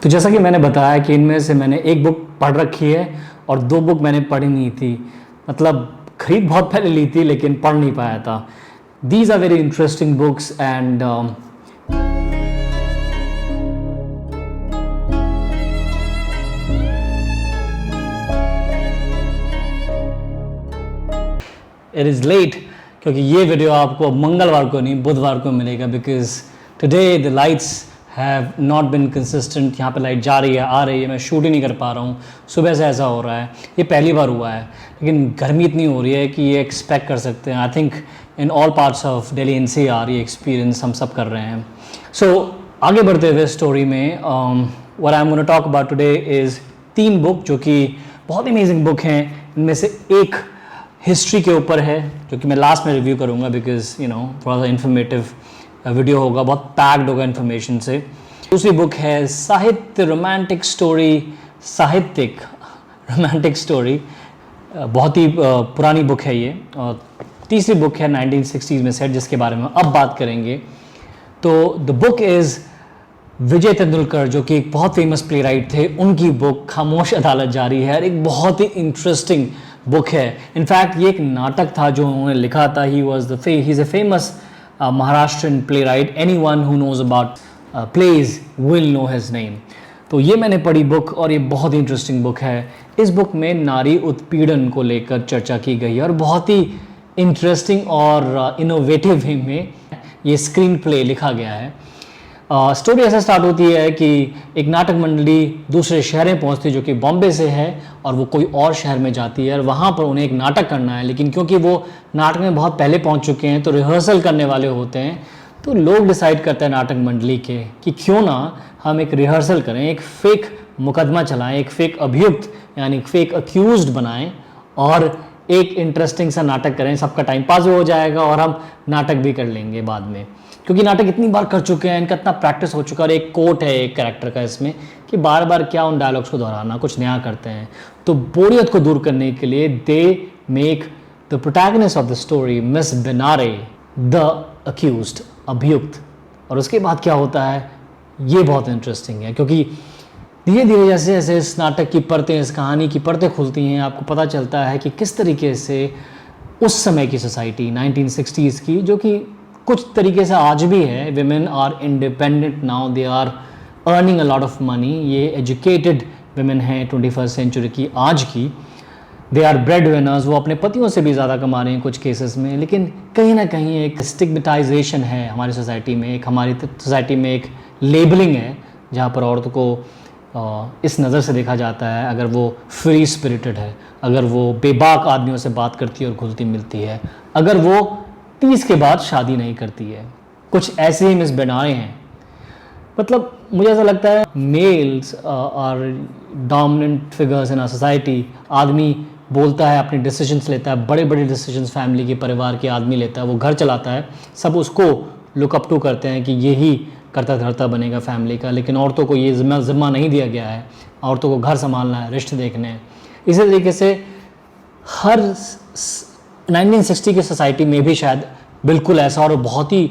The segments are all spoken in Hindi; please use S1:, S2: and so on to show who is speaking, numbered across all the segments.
S1: तो जैसा कि मैंने बताया कि इनमें से मैंने एक बुक पढ़ रखी है और दो बुक मैंने पढ़ी नहीं थी। मतलब खरीद बहुत पहले ली थी लेकिन पढ़ नहीं पाया था। These are very interesting books and it is late क्योंकि ये वीडियो आपको मंगलवार को नहीं बुधवार को मिलेगा, because today the lights have not been consistent. यहाँ पे लाइट जा रही है आ रही है, मैं शूट ही नहीं कर पा रहा हूँ। सुबह से ऐसा हो रहा है, ये पहली बार हुआ है, लेकिन गर्मी इतनी हो रही है कि ये एक्सपेक्ट कर सकते हैं। I think in all parts of Delhi NCR ये एक्सपीरियंस हम सब कर रहे हैं। सो आगे बढ़ते हुए स्टोरी में what I am gonna talk about today is 3 book जो कि बहुत अमेजिंग बुक हैं। इनमें से एक हिस्ट्री के ऊपर है जो कि मैं लास्ट में रिव्यू करूँगा, बिकॉज थोड़ा सा इन्फॉर्मेटिव वीडियो होगा, बहुत पैक्ड होगा इन्फॉर्मेशन से। दूसरी बुक है साहित्य रोमांटिक स्टोरी, बहुत ही पुरानी बुक है ये। और तीसरी बुक है 1960s में सेट, जिसके बारे में अब बात करेंगे। तो द बुक इज़ विजय तेंदुलकर, जो कि एक बहुत फेमस प्ले राइट थे, उनकी बुक खामोश अदालत जारी है। एक बहुत ही इंटरेस्टिंग बुक है। इनफैक्ट ये एक नाटक था जो उन्होंने लिखा था। He is a famous Maharashtrian playwright. Anyone who knows about plays will know his name. तो ये मैंने पढ़ी बुक और ये बहुत ही इंटरेस्टिंग बुक है। इस बुक में नारी उत्पीड़न को लेकर चर्चा की गई है और बहुत ही इंटरेस्टिंग और इनोवेटिव वे में ये स्क्रीन प्ले लिखा गया है। स्टोरी ऐसा स्टार्ट होती है कि एक नाटक मंडली दूसरे शहर में पहुंचती है जो कि बॉम्बे से है, और वो कोई और शहर में जाती है और वहाँ पर उन्हें एक नाटक करना है। लेकिन क्योंकि वो नाटक में बहुत पहले पहुंच चुके हैं तो रिहर्सल करने वाले होते हैं। तो लोग डिसाइड करते हैं नाटक मंडली के कि क्यों ना हम एक रिहर्सल करें, एक फेक मुकदमा चलाएं, एक फेक अभियुक्त यानी एक फेक अक्यूज्ड बनाएं और एक इंटरेस्टिंग सा नाटक करें। सबका टाइम पास हो जाएगा और हम नाटक भी कर लेंगे बाद में, क्योंकि नाटक इतनी बार कर चुके हैं, इनका इतना प्रैक्टिस हो चुका है। और एक कोट है एक कैरेक्टर का इसमें कि बार बार क्या उन डायलॉग्स को दोहराना, कुछ नया करते हैं। तो बोरियत को दूर करने के लिए they make the protagonist of the story miss Benare the accused, अभियुक्त। और उसके बाद क्या होता है ये बहुत इंटरेस्टिंग है, क्योंकि धीरे धीरे जैसे जैसे इस नाटक की परतें, इस कहानी की परतें खुलती हैं, आपको पता चलता है कि किस तरीके से उस समय की सोसाइटी 1960s की, जो कि कुछ तरीके से आज भी है, women are independent now, they are earning a lot of money. ये एजुकेटेड विमेन हैं 21st सेंचुरी की, आज की। दे आर ब्रेड विनर्स, वो अपने पतियों से भी ज़्यादा कमा रहे हैं कुछ केसेस में। लेकिन कहीं ना कहीं एक स्टिग्मेटाइजेशन है हमारी सोसाइटी में, एक हमारी सोसाइटी में एक लेबलिंग है जहाँ पर औरत को इस नज़र से देखा जाता है अगर वो फ्री स्पिरिटेड है, अगर वो बेबाक आदमियों से बात करती है और घुलती मिलती है, अगर वो 30 के बाद शादी नहीं करती है। कुछ ऐसे ही मिस बेनारे हैं। मतलब मुझे ऐसा लगता है males are dominant figures in our society. आदमी बोलता है, अपने डिसीजंस लेता है, बड़े बड़े डिसीजंस फैमिली के, परिवार के आदमी लेता है, वो घर चलाता है, सब उसको लुक अप टू करते हैं कि यही करता धरता बनेगा फैमिली का। लेकिन औरतों को ये जिम्मा नहीं दिया गया है। औरतों को घर संभालना है, रिश्ते देखने हैं। इसी तरीके से हर 1960 की सोसाइटी में भी शायद बिल्कुल ऐसा, और बहुत ही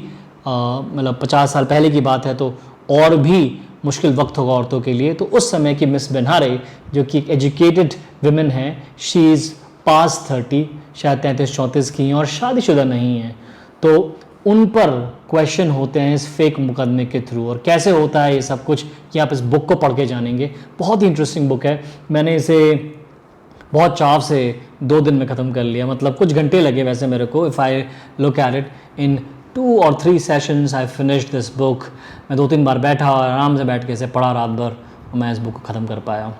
S1: मतलब 50 साल पहले की बात है तो और भी मुश्किल वक्त होगा औरतों के लिए। तो उस समय की मिस बेनारे, जो कि एक एजुकेटेड विमेन है, शी इज़ पास 30, शायद 33-34 की हैं और शादीशुदा नहीं है। तो उन पर क्वेश्चन होते हैं इस फेक मुकदमे के थ्रू। और कैसे होता है ये सब कुछ, कि आप इस बुक को पढ़ के जानेंगे। बहुत ही इंटरेस्टिंग बुक है। मैंने इसे बहुत चाव से 2 दिन में ख़त्म कर लिया। मतलब कुछ घंटे लगे वैसे मेरे को। If I look at it in 2 or 3 sessions I finished this book. मैं 2-3 बार बैठा और आराम से बैठ के इसे पढ़ा रात भर, और मैं इस बुक को ख़त्म कर पाया।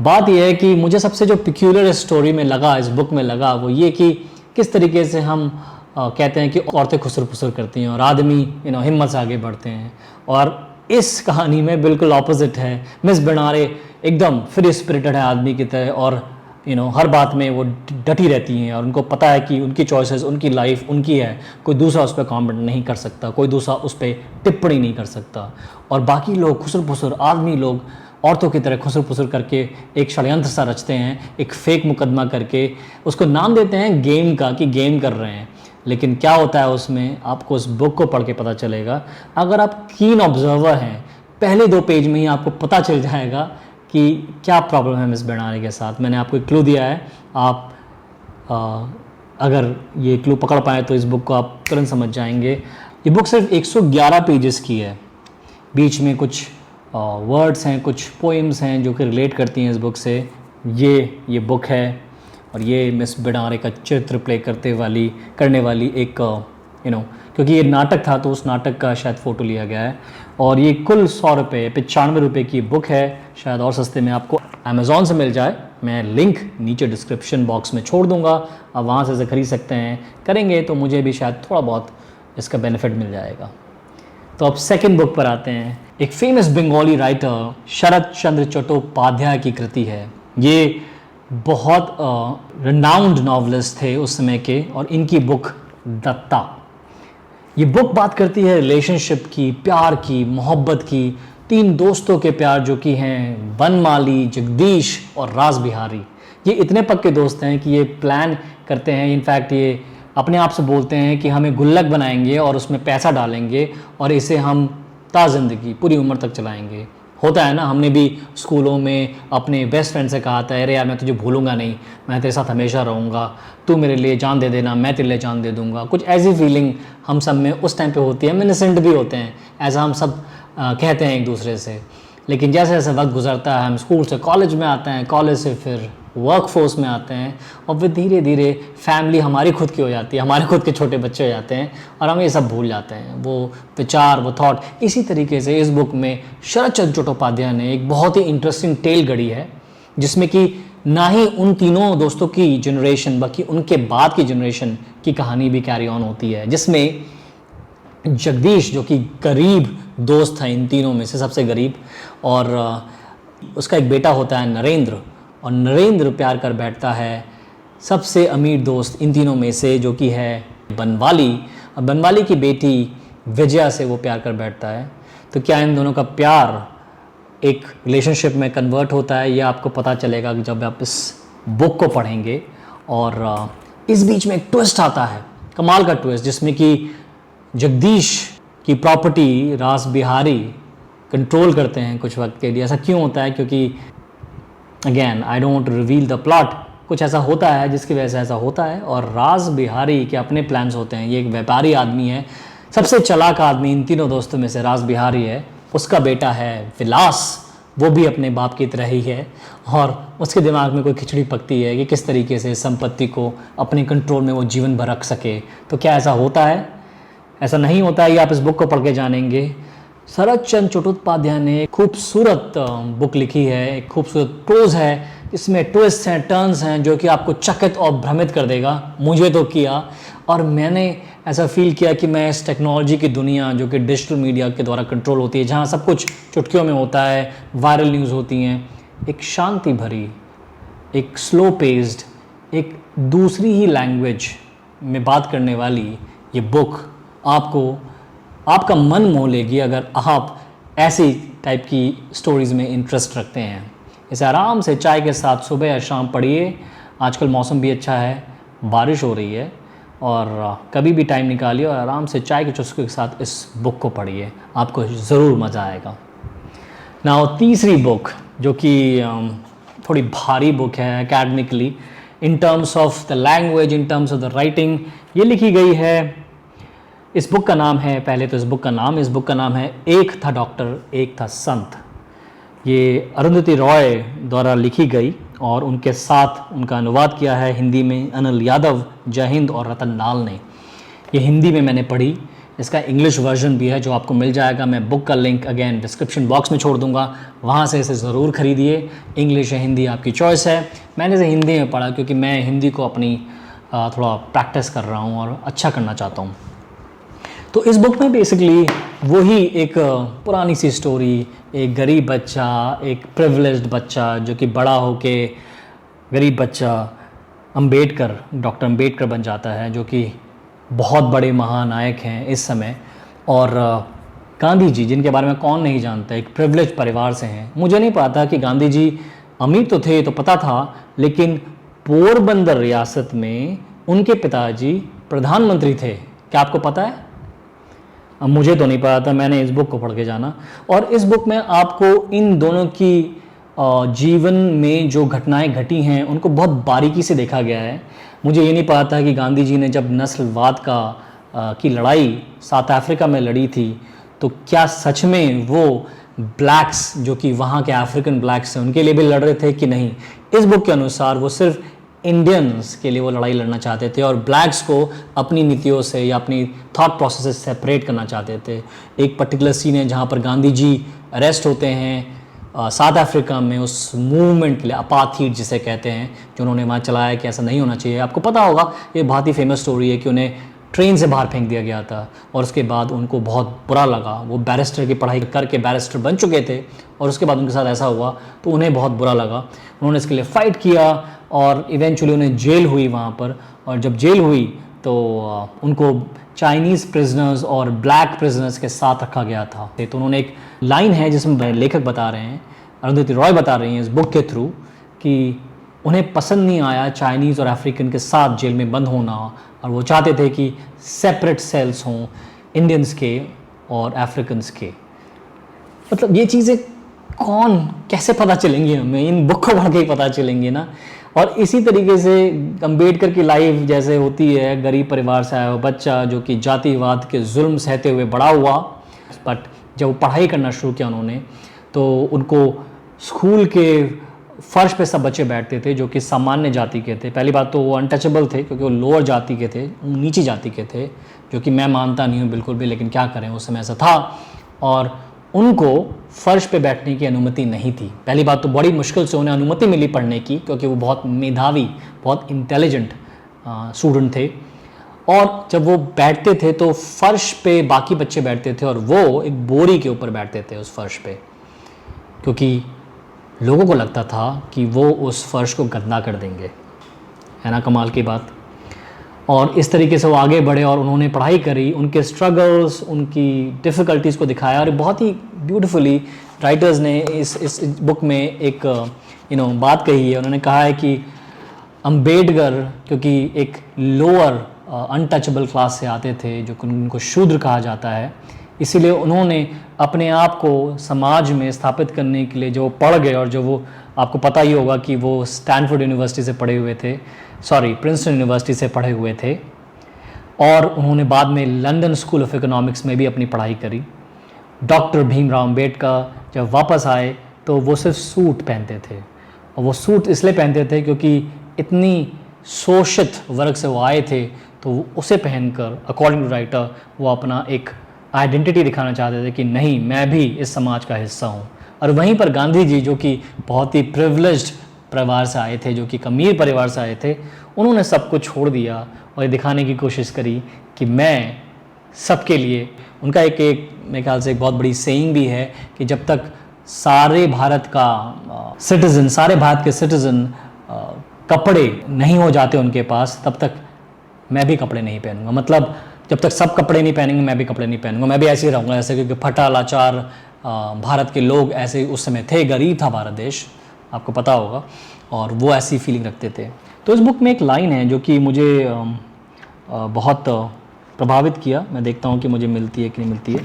S1: बात यह है कि मुझे सबसे जो पिक्यूलर स्टोरी में लगा, इस बुक में लगा, वो ये कि किस तरीके से हम कहते हैं कि औरतें खुसर फुसर करती हैं और आदमी हिम्मत से आगे बढ़ते हैं। और इस कहानी में बिल्कुल ऑपोजिट है। मिस बेनारे एकदम फ्री स्पिरिटेड है आदमी की तरह, और हर बात में वो डटी रहती हैं और उनको पता है कि उनकी चॉइसेस, उनकी लाइफ उनकी है, कोई दूसरा उस पर कॉमेंट नहीं कर सकता, कोई दूसरा उस पर टिप्पणी नहीं कर सकता। और बाकी लोग खुसर फुसर आदमी लोग औरतों की तरह खुसर फुसर करके एक षड्यंत्र सा रचते हैं, एक फेक मुकदमा करके उसको नाम देते हैं गेम का, कि गेम कर रहे हैं। लेकिन क्या होता है उसमें, आपको उस बुक को पढ़ के पता चलेगा। अगर आप कीन ऑब्जर्वर हैं, पहले 2 पेज में ही आपको पता चल जाएगा कि क्या प्रॉब्लम है मिस बेनारे के साथ। मैंने आपको एक क्लू दिया है, आप अगर ये क्लू पकड़ पाए तो इस बुक को आप तुरंत समझ जाएंगे। ये बुक सिर्फ 111 पेजेस की है। बीच में कुछ वर्ड्स हैं, कुछ पोएम्स हैं जो कि रिलेट करती हैं इस बुक से। ये बुक है और ये मिस बेनारे का चरित्र प्ले करने वाली एक क्योंकि ये नाटक था तो उस नाटक का शायद फ़ोटो लिया गया है। और ये कुल 100 रुपये 95 रुपये की बुक है। शायद और सस्ते में आपको अमेज़ॉन से मिल जाए। मैं लिंक नीचे डिस्क्रिप्शन बॉक्स में छोड़ दूंगा, आप वहाँ से इसे खरीद सकते हैं। करेंगे तो मुझे भी शायद थोड़ा बहुत इसका बेनिफिट मिल जाएगा। तो अब सेकंड बुक पर आते हैं। एक फेमस बंगाली राइटर शरत चंद्र चट्टोपाध्याय की कृति है। ये बहुत रिनाउंड नॉवलिस्ट थे उस समय के, और इनकी बुक दत्ता। ये बुक बात करती है रिलेशनशिप की, प्यार की, मोहब्बत की। 3 दोस्तों के प्यार जो कि हैं बनमाली, जगदीश और रास बिहारी। ये इतने पक्के दोस्त हैं कि ये प्लान करते हैं, इनफैक्ट ये अपने आप से बोलते हैं कि हमें गुल्लक बनाएंगे और उसमें पैसा डालेंगे और इसे हम ज़िंदगी पूरी उम्र तक चलाएंगे। होता है ना, हमने भी स्कूलों में अपने बेस्ट फ्रेंड से कहा था, अरे यार मैं तुझे भूलूंगा नहीं, मैं तेरे साथ हमेशा रहूँगा, तू मेरे लिए जान दे देना, मैं तेरे लिए जान दे दूँगा। कुछ ऐसी फीलिंग हम सब में उस टाइम पे होती है। हम इनोसेंट भी होते हैं, ऐसा हम सब कहते हैं एक दूसरे से। लेकिन जैसे जैसे वक्त गुजरता है, हम स्कूल से कॉलेज में आते हैं, कॉलेज से फिर वर्क फोर्स में आते हैं, और फिर धीरे धीरे फैमिली हमारी खुद की हो जाती है, हमारे खुद के छोटे बच्चे हो जाते हैं और हम ये सब भूल जाते हैं, वो विचार, वो थॉट। इसी तरीके से इस बुक में शरत चंद्र चट्टोपाध्याय ने एक बहुत ही इंटरेस्टिंग टेल गढ़ी है, जिसमें कि ना ही उन तीनों दोस्तों की जनरेशन बल्कि उनके बाद की जनरेशन की कहानी भी कैरी ऑन होती है, जिसमें जगदीश जो कि गरीब दोस्त था इन तीनों में से सबसे गरीब, और उसका एक बेटा होता है नरेंद्र, और नरेंद्र प्यार कर बैठता है सबसे अमीर दोस्त इन तीनों में से जो कि है बनवाली, और बनवाली की बेटी विजया से वो प्यार कर बैठता है। तो क्या इन दोनों का प्यार एक रिलेशनशिप में कन्वर्ट होता है, ये आपको पता चलेगा जब आप इस बुक को पढ़ेंगे। और इस बीच में एक ट्विस्ट आता है, कमाल का ट्विस्ट, जिसमें कि जगदीश की प्रॉपर्टी रास बिहारी कंट्रोल करते हैं कुछ वक्त के लिए। ऐसा क्यों होता है? क्योंकि again I don't reveal the plot, कुछ ऐसा होता है जिसकी वजह से ऐसा होता है। और रास बिहारी के अपने प्लान्स होते हैं। ये एक व्यापारी आदमी है, सबसे चालाक आदमी इन तीनों दोस्तों में से रास बिहारी है। उसका बेटा है विलास, वो भी अपने बाप की तरह ही है, और उसके दिमाग में कोई खिचड़ी पकती है कि किस तरीके से संपत्ति को अपने कंट्रोल में वो जीवन भर रख सके। तो क्या ऐसा होता है? ऐसा नहीं होता है, ये आप इस बुक को पढ़ के जानेंगे। शरत चंद्र चट्टोपाध्याय ने एक खूबसूरत बुक लिखी है, एक खूबसूरत प्रोज है, इसमें ट्विस्ट हैं, टर्न्स हैं जो कि आपको चकित और भ्रमित कर देगा। मुझे तो किया, और मैंने ऐसा फील किया कि मैं इस टेक्नोलॉजी की दुनिया जो कि डिजिटल मीडिया के द्वारा कंट्रोल होती है, जहाँ सब कुछ चुटकियों में होता है, वायरल न्यूज़ होती हैं, एक शांति भरी, एक स्लो पेस्ड, एक दूसरी ही लैंग्वेज में बात करने वाली ये बुक आपका मन मोह लेगी अगर आप ऐसी टाइप की स्टोरीज़ में इंटरेस्ट रखते हैं। इसे आराम से चाय के साथ सुबह या शाम पढ़िए। आजकल मौसम भी अच्छा है, बारिश हो रही है, और कभी भी टाइम निकालिए और आराम से चाय के चुस्कों के साथ इस बुक को पढ़िए, आपको ज़रूर मज़ा आएगा। नाउ तीसरी बुक जो कि थोड़ी भारी बुक है academically, in terms of the language, in terms of the writing, ये लिखी गई है। इस बुक का नाम है, पहले तो इस बुक का नाम है एक था डॉक्टर एक था संत। ये अरुंधति रॉय द्वारा लिखी गई, और उनके साथ उनका अनुवाद किया है हिंदी में अनिल यादव, जय हिंद और रतन लाल ने। ये हिंदी में मैंने पढ़ी, इसका इंग्लिश वर्जन भी है जो आपको मिल जाएगा। मैं बुक का लिंक अगेन डिस्क्रिप्शन बॉक्स में छोड़ दूंगा, वहाँ से इसे ज़रूर खरीदिए। इंग्लिश या हिंदी आपकी चॉइस है। मैंने इसे हिंदी में पढ़ा क्योंकि मैं हिंदी को अपनी थोड़ा प्रैक्टिस कर रहा हूँ और अच्छा करना चाहता हूँ। तो इस बुक में बेसिकली वही एक पुरानी सी स्टोरी, एक गरीब बच्चा, एक प्रिविलेज्ड बच्चा जो कि बड़ा होके गरीब बच्चा डॉक्टर अम्बेडकर बन जाता है, जो कि बहुत बड़े महानायक हैं इस समय। और गांधी जी, जिनके बारे में कौन नहीं जानता, एक प्रिविलेज परिवार से हैं। मुझे नहीं पता कि गांधी जी अमीर तो थे, तो पता था, लेकिन पोरबंदर रियासत में उनके पिताजी प्रधानमंत्री थे। क्या आपको पता है? अब मुझे तो नहीं पता था, मैंने इस बुक को पढ़ के जाना। और इस बुक में आपको इन दोनों की जीवन में जो घटनाएं घटी हैं उनको बहुत बारीकी से देखा गया है। मुझे ये नहीं पता था कि गांधी जी ने जब नस्लवाद की लड़ाई साउथ अफ्रीका में लड़ी थी तो क्या सच में वो ब्लैक्स जो कि वहाँ के अफ्रीकन ब्लैक्स हैं उनके लिए भी लड़ रहे थे कि नहीं। इस बुक के अनुसार वो सिर्फ इंडियंस के लिए वो लड़ाई लड़ना चाहते थे और ब्लैक्स को अपनी नीतियों से या अपनी थॉट प्रोसेस से सेपरेट करना चाहते थे। एक पर्टिकुलर सीन है जहाँ पर गांधी जी अरेस्ट होते हैं साउथ अफ्रीका में उस मूवमेंट के लिए, अपार्थाइड जिसे कहते हैं, जो उन्होंने वहाँ चलाया कि ऐसा नहीं होना चाहिए। आपको पता होगा ये बहुत ही फेमस स्टोरी है कि उन्हें ट्रेन से बाहर फेंक दिया गया था और उसके बाद उनको बहुत बुरा लगा। वो बैरिस्टर की पढ़ाई करके बैरिस्टर बन चुके थे और उसके बाद उनके साथ ऐसा हुआ तो उन्हें बहुत बुरा लगा। उन्होंने इसके लिए फ़ाइट किया और इवेंचुअली उन्हें जेल हुई वहाँ पर। और जब जेल हुई तो उनको चाइनीज़ प्रिजनर्स और ब्लैक प्रिजनर्स के साथ रखा गया था। तो उन्होंने एक लाइन है जिसमें लेखक बता रहे हैं, अरुंधति रॉय बता रही हैं इस बुक के थ्रू, कि उन्हें पसंद नहीं आया चाइनीज़ और अफ्रीकन के साथ जेल में बंद होना और वो चाहते थे कि सेपरेट सेल्स हों इंडियंस के और अफ्रीकन्स के। मतलब ये चीज़ें कौन कैसे पता चलेंगी हमें, इन बुक को पढ़ के ही पता चलेंगी ना। और इसी तरीके से अम्बेडकर की लाइफ जैसे होती है, गरीब परिवार से आया हुआ बच्चा जो कि जातिवाद के जुल्म सहते हुए बड़ा हुआ, बट जब वो पढ़ाई करना शुरू किया उन्होंने तो उनको स्कूल के फर्श पे सब बच्चे बैठते थे जो कि सामान्य जाति के थे। पहली बात तो वो अनटचेबल थे क्योंकि वो लोअर जाति के थे, नीची जाति के थे, जो कि मैं मानता नहीं हूँ बिल्कुल भी, लेकिन क्या करें उस समय ऐसा था। और उनको फर्श पे बैठने की अनुमति नहीं थी। पहली बात तो बड़ी मुश्किल से उन्हें अनुमति मिली पढ़ने की क्योंकि वो बहुत मेधावी, बहुत इंटेलिजेंट स्टूडेंट थे। और जब वो बैठते थे तो फर्श पे बाकी बच्चे बैठते थे और वो एक बोरी के ऊपर बैठते थे उस फर्श पे, क्योंकि लोगों को लगता था कि वो उस फर्श को गंदा कर देंगे। है ना कमाल की बात। और इस तरीके से वो आगे बढ़े और उन्होंने पढ़ाई करी, उनके स्ट्रगल्स, उनकी डिफ़िकल्टीज़ को दिखाया और बहुत ही ब्यूटीफुली राइटर्स ने इस बुक में एक बात कही है। उन्होंने कहा है कि अम्बेडकर क्योंकि एक लोअर अनटचेबल क्लास से आते थे, जो कि उनको शूद्र कहा जाता है, इसीलिए उन्होंने अपने आप को समाज में स्थापित करने के लिए जो पढ़ गए, और जो वो आपको पता ही होगा कि वो स्टैनफोर्ड यूनिवर्सिटी से पढ़े हुए थे, प्रिंसटन यूनिवर्सिटी से पढ़े हुए थे, और उन्होंने बाद में लंदन स्कूल ऑफ इकोनॉमिक्स में भी अपनी पढ़ाई करी। डॉक्टर भीमराव अम्बेडकर जब वापस आए तो वो सिर्फ सूट पहनते थे, और वो सूट इसलिए पहनते थे क्योंकि इतनी शोषित वर्ग से वो आए थे, तो उसे पहनकर अकॉर्डिंग टू राइटर वो अपना एक आइडेंटिटी दिखाना चाहते थे कि नहीं, मैं भी इस समाज का हिस्सा हूँ। और वहीं पर गांधी जी जो कि बहुत ही प्रिविलेज्ड परिवार से आए थे, जो कि अमीर परिवार से आए थे, उन्होंने सब कुछ छोड़ दिया और ये दिखाने की कोशिश करी कि मैं सबके लिए। उनका एक मेरे ख्याल से एक बहुत बड़ी सेइंग भी है कि जब तक सारे भारत के सिटीज़न कपड़े नहीं हो जाते उनके पास, तब तक मैं भी कपड़े नहीं पहनूंगा। मतलब जब तक सब कपड़े नहीं पहनेंगे मैं भी कपड़े नहीं पहनूंगा, मैं भी ऐसे ही रहूँगा ऐसे, क्योंकि फटा लाचार भारत के लोग ऐसे उस समय थे, गरीब था भारत देश, आपको पता होगा, और वो ऐसी फीलिंग रखते थे। तो इस बुक में एक लाइन है जो कि मुझे बहुत प्रभावित किया। मैं देखता हूँ कि मुझे मिलती है कि नहीं मिलती है।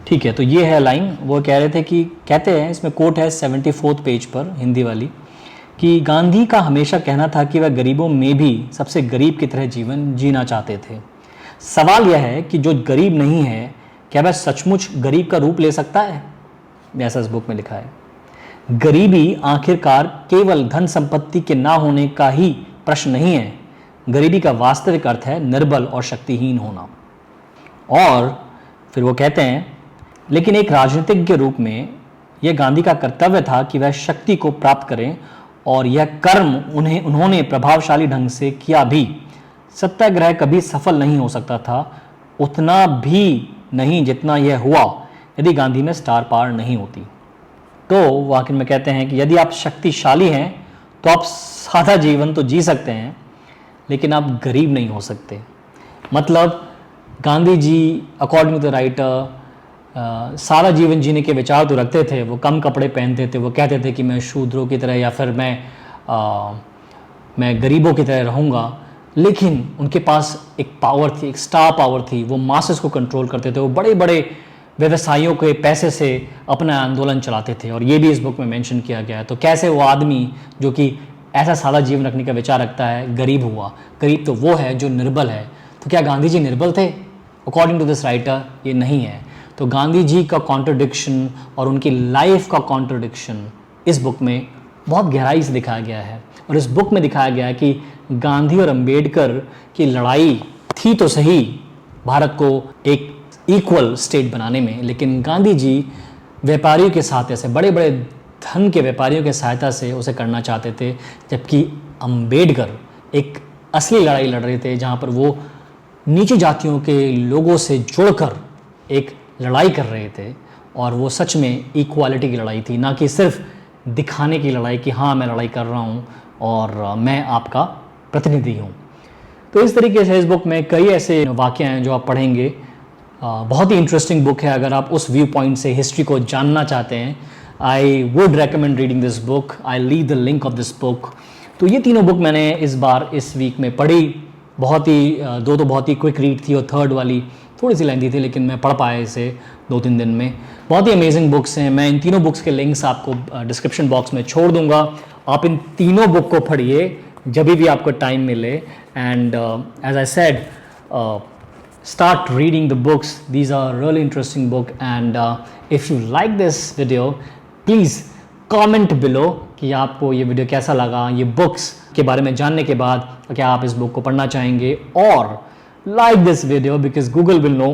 S1: ठीक है, तो ये है लाइन। वो कह रहे थे कि, कहते हैं, इसमें कोट है 74 पेज पर, हिंदी वाली, कि गांधी का हमेशा कहना था कि वह गरीबों में भी सबसे गरीब की तरह जीवन जीना चाहते थे। सवाल यह है कि जो गरीब नहीं है, क्या वह सचमुच गरीब का रूप ले सकता है? ऐसा इस बुक में लिखा है। गरीबी आखिरकार केवल धन संपत्ति के ना होने का ही प्रश्न नहीं है। गरीबी का वास्तविक अर्थ है निर्बल और शक्तिहीन होना। और फिर वो कहते हैं, लेकिन एक राजनीतिक के रूप में यह गांधी का कर्तव्य था कि वह शक्ति को प्राप्त करें, और यह कर्म उन्होंने प्रभावशाली ढंग से किया भी। सत्याग्रह कभी सफल नहीं हो सकता था, उतना भी नहीं जितना यह हुआ यदि गांधी में स्टार पावर नहीं होती। तो वो आखिर में कहते हैं कि यदि आप शक्तिशाली हैं तो आप सादा जीवन तो जी सकते हैं, लेकिन आप गरीब नहीं हो सकते। मतलब Gandhi ji according to the writer सारा जीवन जीने के विचार तो रखते थे। वो कम कपड़े पहनते थे, वो कहते थे कि मैं शूद्रों की तरह या फिर मैं गरीबों की तरह रहूँगा, लेकिन उनके पास एक पावर थी, एक स्टार पावर थी, वो मासेस को कंट्रोल करते थे, वो बड़े बड़े व्यवसायियों के पैसे से अपना आंदोलन चलाते थे। और ये भी इस बुक में मेंशन किया गया है। तो कैसे वो आदमी जो कि ऐसा सादा जीवन रखने का विचार रखता है गरीब हुआ। गरीब तो वो है जो निर्बल है। तो क्या गांधी जी निर्बल थे? अकॉर्डिंग टू दिस राइटर ये नहीं है। तो गांधी जी का कॉन्ट्रडिक्शन और उनकी लाइफ का कॉन्ट्रडिक्शन इस बुक में बहुत गहराई से दिखाया गया है। और इस बुक में दिखाया गया है कि गांधी और अंबेडकर की लड़ाई थी तो सही भारत को एक इक्वल स्टेट बनाने में, लेकिन गांधी जी व्यापारियों के साथ, ऐसे बड़े बड़े धन के व्यापारियों के सहायता से उसे करना चाहते थे, जबकि अंबेडकर एक असली लड़ाई लड़ रहे थे जहाँ पर वो नीची जातियों के लोगों से जुड़कर एक लड़ाई कर रहे थे। और वो सच में इक्वालिटी की लड़ाई थी, ना कि सिर्फ दिखाने की लड़ाई कि हाँ मैं लड़ाई कर रहा हूँ और मैं आपका प्रतिनिधि हूँ। तो इस तरीके से इस बुक में कई ऐसे वाक़े हैं जो आप पढ़ेंगे। बहुत ही इंटरेस्टिंग बुक है। अगर आप उस व्यू पॉइंट से हिस्ट्री को जानना चाहते हैं, I would recommend reading this book. I leave the link of this book. तो ये तीनों बुक मैंने इस वीक में पढ़ी। बहुत ही दो तो बहुत ही क्विक रीड थी और थर्ड वाली थोड़ी सी लेंथी थी, लेकिन मैं पढ़ पाया इसे 2-3 दिन में। बहुत ही अमेजिंग बुक्स हैं। मैं इन तीनों बुक्स के लिंक्स आपको डिस्क्रिप्शन बॉक्स में छोड़ दूंगा। आप इन तीनों बुक को पढ़िए जब भी आपको टाइम मिले। And as I said, start reading the books. These are really interesting book. And if you like this video, please comment below कि आपको ये वीडियो कैसा लगा। ये बुक्स के बारे में जानने के बाद क्या आप इस बुक को पढ़ना चाहेंगे? और like this video because Google will know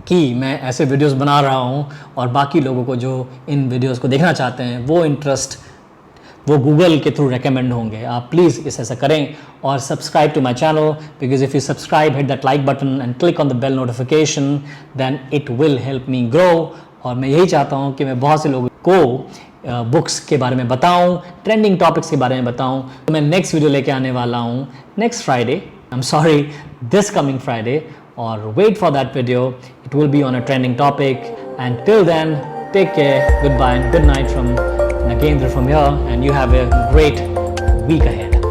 S1: कि मैं ऐसे वीडियोस बना रहा हूँ और बाकी लोगों को जो इन वीडियोस को देखना चाहते हैं वो गूगल के थ्रू रेकमेंड होंगे। आप प्लीज़ इसे ऐसा करें और subscribe to my channel, because if you subscribe, hit that like button and click on the bell notification, then it will help me grow. और मैं यही चाहता हूँ कि मैं बहुत से लोगों को बुक्स के बारे में बताऊँ, ट्रेंडिंग टॉपिक्स के बारे में बताऊँ। तो मैं नेक्स्ट वीडियो लेके आने वाला हूँ next Friday, I am sorry, this coming Friday. और wait for that video, it will be on a trending topic. And till then, take care, goodbye and good night from Nagendra from here, and you have a great week ahead.